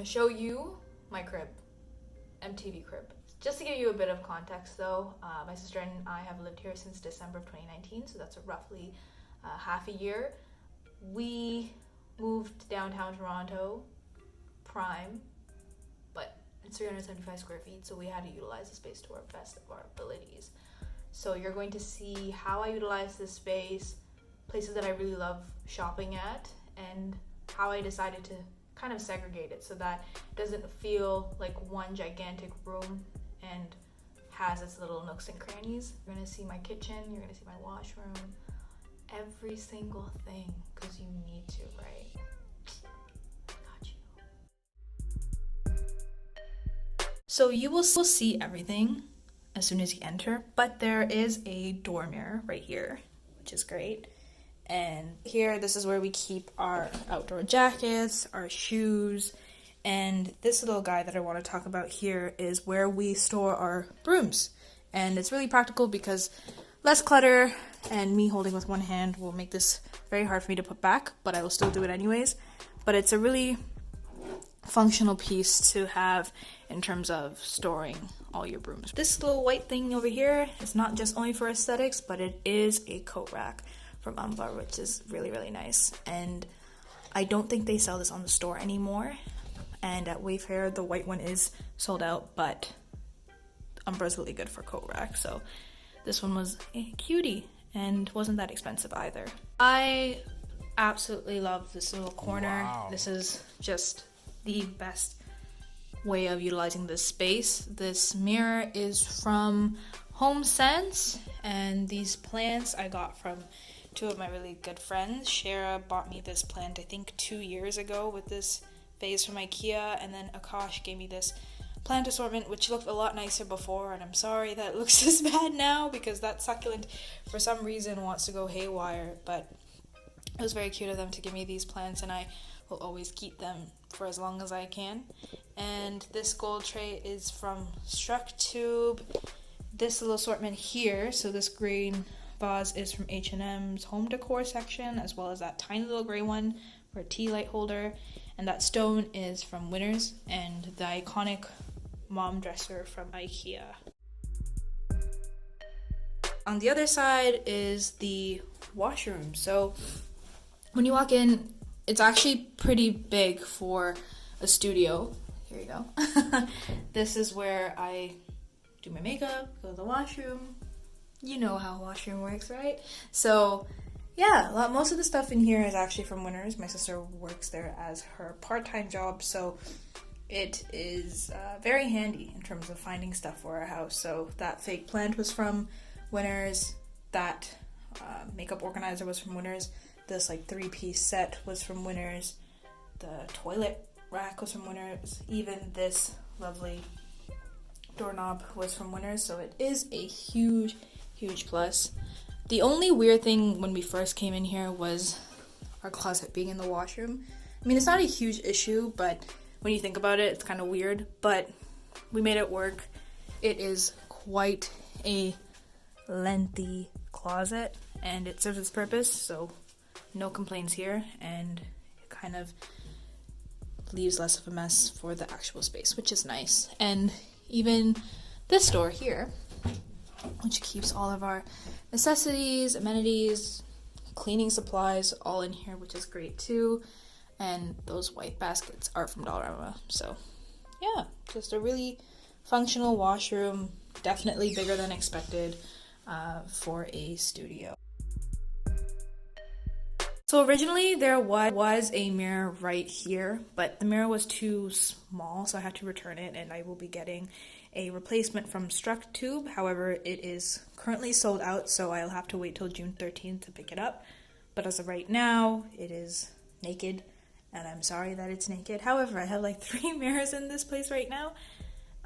show you my crib, MTV crib. Just to give you a bit of context though, my sister and I have lived here since December of 2019, so that's roughly half a year. We moved downtown Toronto, prime, but it's 375 square feet, so we had to utilize the space to our best of our abilities. So you're going to see how I utilize this space, places that I really love shopping at, and how I decided to kind of segregate it so that it doesn't feel like one gigantic room and has its little nooks and crannies. You're gonna see my kitchen, you're gonna see my washroom, every single thing, because you need to, right? Got you. So you will still see everything as soon as you enter, but there is a door mirror right here, which is great. And here, this is where we keep our outdoor jackets, our shoes, and this little guy that I want to talk about here is where we store our brooms. And it's really practical because less clutter, and me holding with one hand will make this very hard for me to put back, but I will still do it anyways. But it's a really functional piece to have in terms of storing all your brooms. This little white thing over here is not just only for aesthetics, but it is a coat rack from UMBRA, which is really, really nice. And I don't think they sell this on the store anymore. And at Wayfair, the white one is sold out, but UMBRA is really good for coat rack. So this one was a cutie and wasn't that expensive either. I absolutely love this little corner. Wow. This is just the best way of utilizing this space. This mirror is from Homesense, and these plants I got from two of my really good friends. Shara bought me this plant I think 2 years ago with this vase from IKEA, and then Akash gave me this plant assortment which looked a lot nicer before, and I'm sorry that it looks this bad now because that succulent for some reason wants to go haywire, but it was very cute of them to give me these plants, and I will always keep them for as long as I can. And this gold tray is from Structube. This little assortment here, so this green vase is from H&M's home decor section, as well as that tiny little gray one for a tea light holder, and that stone is from Winners, and the iconic MALM Dresser from IKEA. On the other side is the washroom. So when you walk in, it's actually pretty big for a studio. Here you go. This is where I do my makeup, go to the washroom. You know how washroom works, right? So yeah, most of the stuff in here is actually from Winners. My sister works there as her part-time job, so it is very handy in terms of finding stuff for our house. So that fake plant was from Winners, that makeup organizer was from Winners, this like 3-piece set was from Winners, the toilet rack was from Winners, even this lovely doorknob was from Winners, so it is a huge plus. The only weird thing when we first came in here was our closet being in the washroom. I mean, it's not a huge issue, but when you think about it, it's kind of weird, but we made it work. It is quite a lengthy closet, and it serves its purpose, so no complaints here, and it kind of leaves less of a mess for the actual space, which is nice. And even this door here, which keeps all of our necessities, amenities, cleaning supplies all in here, which is great too. And those white baskets are from Dollarama. So yeah, just a really functional washroom, definitely bigger than expected for a studio. So originally there was a mirror right here, but the mirror was too small, so I had to return it, and I will be getting a replacement from Structube. However, it is currently sold out, so I'll have to wait till June 13th to pick it up. But as of right now, it is naked, and I'm sorry that it's naked. However, I have like 3 mirrors in this place right now,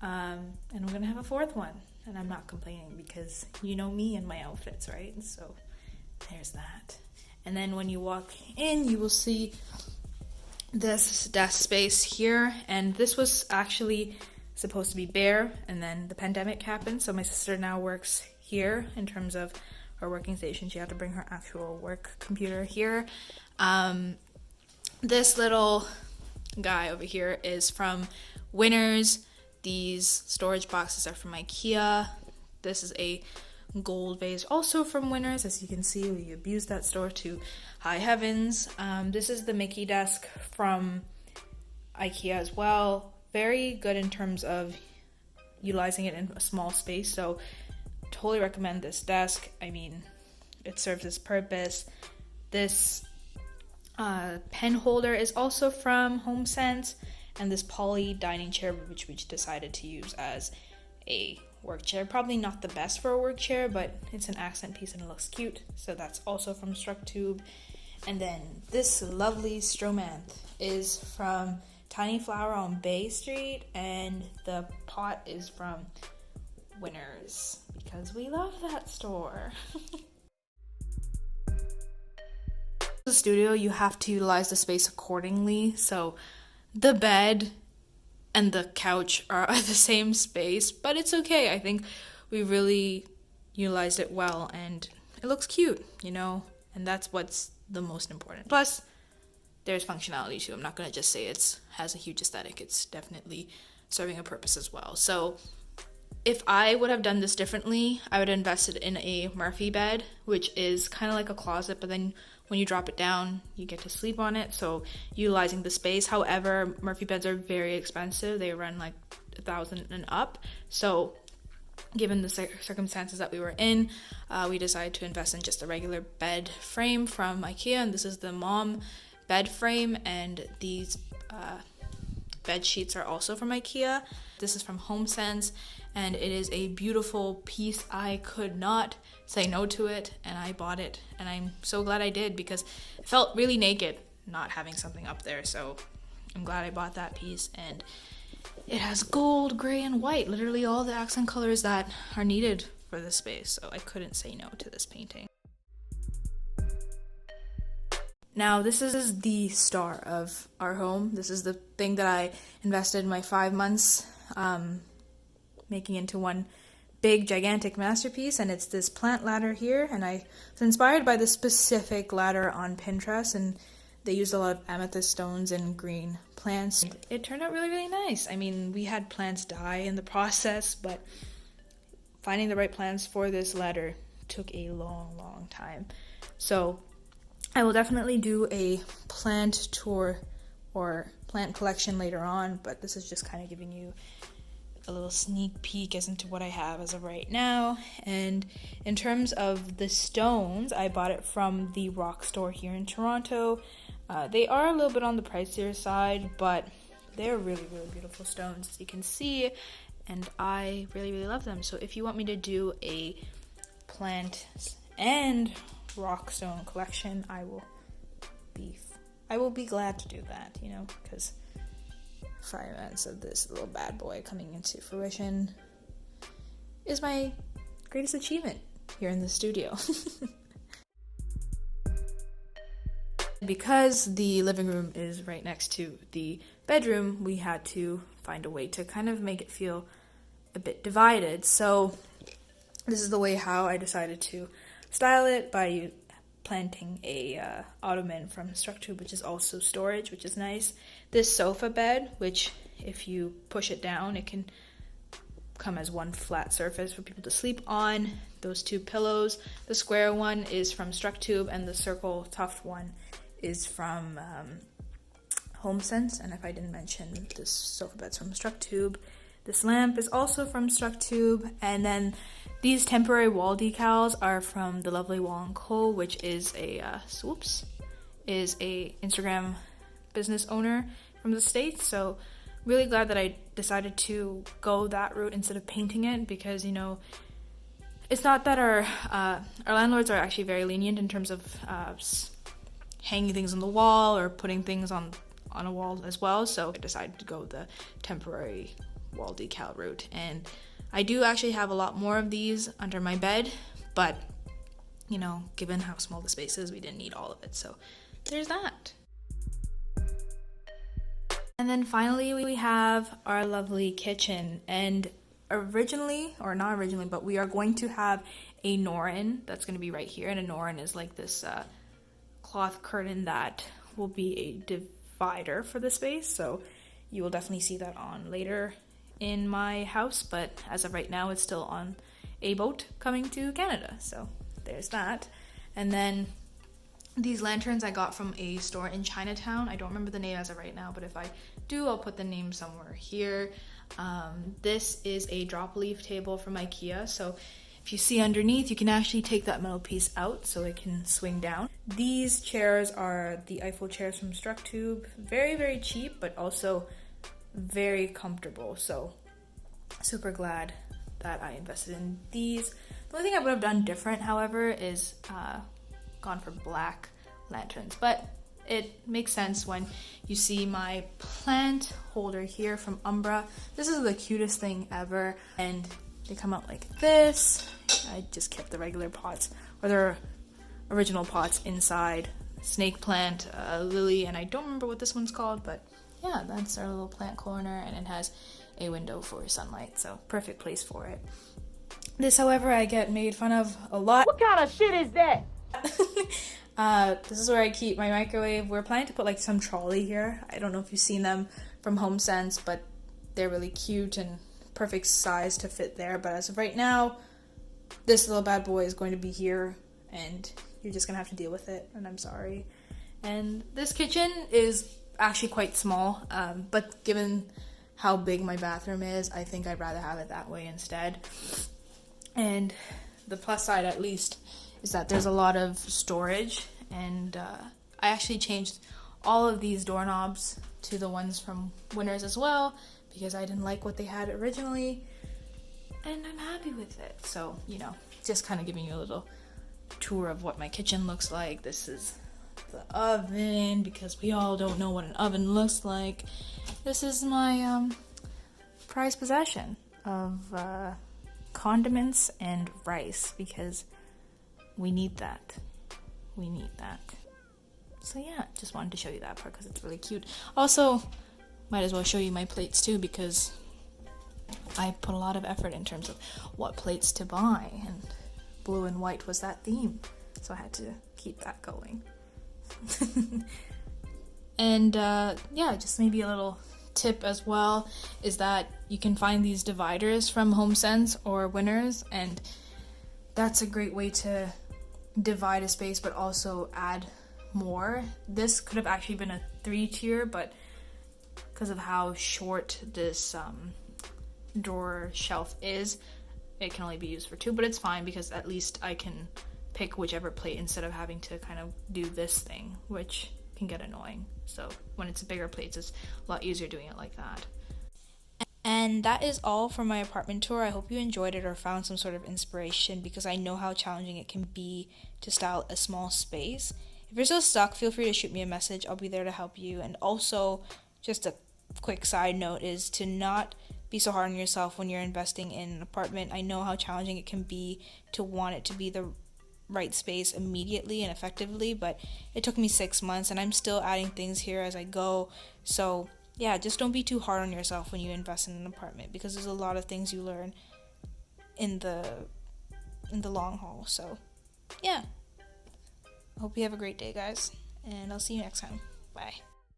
and I'm gonna have a 4th one, and I'm not complaining because you know me and my outfits, right? So there's that. And then when you walk in, you will see this desk space here, and this was actually supposed to be bare, and then the pandemic happened, so my sister now works here in terms of her working station. She had to bring her actual work computer here. This little guy over here is from Winners. These storage boxes are from IKEA. This is a gold vase, also from Winners. As you can see, we abused that store to high heavens. This is the MICKE Desk from IKEA as well. Very good in terms of utilizing it in a small space, so totally recommend this desk. I mean, it serves its purpose. This pen holder is also from Homesense, and this poly dining chair, which we decided to use as a work chair. Probably not the best for a work chair, but it's an accent piece and it looks cute, so that's also from Structube. And then this lovely stromanth is from Tiny Flower on Bay Street, and the pot is from Winners because we love that store. The studio, you have to utilize the space accordingly, so the bed and the couch are the same space, but it's okay. I think we really utilized it well, and it looks cute, you know, and that's what's the most important. Plus, there's functionality too. I'm not gonna just say it has a huge aesthetic. It's definitely serving a purpose as well. So if I would have done this differently, I would have invested in a Murphy bed, which is kind of like a closet, but then when you drop it down, you get to sleep on it. So utilizing the space. However, Murphy beds are very expensive. They run like $1,000 and up. So given the circumstances that we were in, we decided to invest in just a regular bed frame from IKEA, and this is the MALM Bedframe, and these bed sheets are also from IKEA. This is from Homesense, and it is a beautiful piece. I could not say no to it, and I bought it, and I'm so glad I did because it felt really naked not having something up there. So I'm glad I bought that piece, and it has gold, gray, and white, literally all the accent colors that are needed for this space. So I couldn't say no to this painting. Now, this is the star of our home. This is the thing that I invested my 5 months making into one big, gigantic masterpiece, and it's this plant ladder here, and I was inspired by this specific ladder on Pinterest, and they used a lot of amethyst stones and green plants. It turned out really, really nice. I mean, we had plants die in the process, but finding the right plants for this ladder took a long, long time. So I will definitely do a plant tour or plant collection later on, but this is just kind of giving you a little sneak peek as into what I have as of right now. And in terms of the stones, I bought it from the rock store here in Toronto. They are a little bit on the pricier side, but they're really, really beautiful stones, as you can see, and I really, really love them. So if you want me to do a plant and rock stone collection, I will be glad to do that, you know, because 5 months of this little bad boy coming into fruition is my greatest achievement here in the studio. Because the living room is right next to the bedroom, we had to find a way to kind of make it feel a bit divided. So this is the way how I decided to style it, by planting a ottoman from Structube, which is also storage, which is nice. This sofa bed, which if you push it down, it can come as one flat surface for people to sleep on. Those two pillows, the square one is from Structube, and the circle tuft one is from Homesense. And if I didn't mention, this sofa bed's from Structube. This lamp is also from Structube, and then these temporary wall decals are from the LOVELYWALLCO, which is a Instagram business owner from the States. So really glad that I decided to go that route instead of painting it, because, you know, it's not that our landlords are actually very lenient in terms of hanging things on the wall or putting things on a wall as well. So I decided to go the temporary wall decal route, and I do actually have a lot more of these under my bed, but, you know, given how small the space is, we didn't need all of it, so there's that. And then finally we have our lovely kitchen, and originally, or not originally, but we are going to have a Norin that's going to be right here, and a Norin is like this cloth curtain that will be a divider for the space, so you will definitely see that on later in my house, but as of right now it's still on a boat coming to Canada, so there's that. And then these lanterns I got from a store in Chinatown. I don't remember the name as of right now, but if I do, I'll put the name somewhere here. This is a drop leaf table from IKEA, so if you see underneath, you can actually take that metal piece out so it can swing down. These chairs are the EIFFEL chairs from Structube. Very, very cheap, but also very comfortable, so super glad that I invested in these. The only thing I would have done different, however, is gone for black lanterns, but it makes sense when you see my plant holder here from UMBRA. This is the cutest thing ever, and they come out like this. I just kept the regular pots, or their original pots inside. Snake plant, lily, and I don't remember what this one's called, but yeah, that's our little plant corner, and it has a window for sunlight, so perfect place for it. This, however, I get made fun of a lot. What kind of shit is that? This is where I keep my microwave. We're planning to put like some trolley here. I don't know if you've seen them from Homesense, but they're really cute and perfect size to fit there. But as of right now, this little bad boy is going to be here, and you're just gonna have to deal with it, and I'm sorry. And this kitchen is actually quite small, but given how big my bathroom is, I think I'd rather have it that way instead. And the plus side, at least, is that there's a lot of storage, and I actually changed all of these doorknobs to the ones from Winners as well, because I didn't like what they had originally, and I'm happy with it. So, you know, just kind of giving you a little tour of what my kitchen looks like. This is the oven, because we all don't know what an oven looks like. This is my prized possession of condiments and rice, because we need that. We need that. So yeah, just wanted to show you that part because it's really cute. Also, might as well show you my plates too, because I put a lot of effort in terms of what plates to buy, and blue and white was that theme, so I had to keep that going. And yeah, just maybe a little tip as well is that you can find these dividers from Homesense or Winners, and that's a great way to divide a space but also add more. This could have actually been a 3-tier, but because of how short this drawer shelf is, it can only be used for 2, but it's fine because at least I can pick whichever plate instead of having to kind of do this thing, which can get annoying. So when it's bigger plates, it's a lot easier doing it like that. And that is all for my apartment tour. I hope you enjoyed it or found some sort of inspiration, because I know how challenging it can be to style a small space. If you're still stuck, feel free to shoot me a message. I'll be there to help you. And also, just a quick side note is to not be so hard on yourself when you're investing in an apartment. I know how challenging it can be to want it to be the right space immediately and effectively, but it took me 6 months and I'm still adding things here as I go. So yeah, just don't be too hard on yourself when you invest in an apartment, because there's a lot of things you learn in the long haul. So yeah, I hope you have a great day, guys, and I'll see you next time. Bye.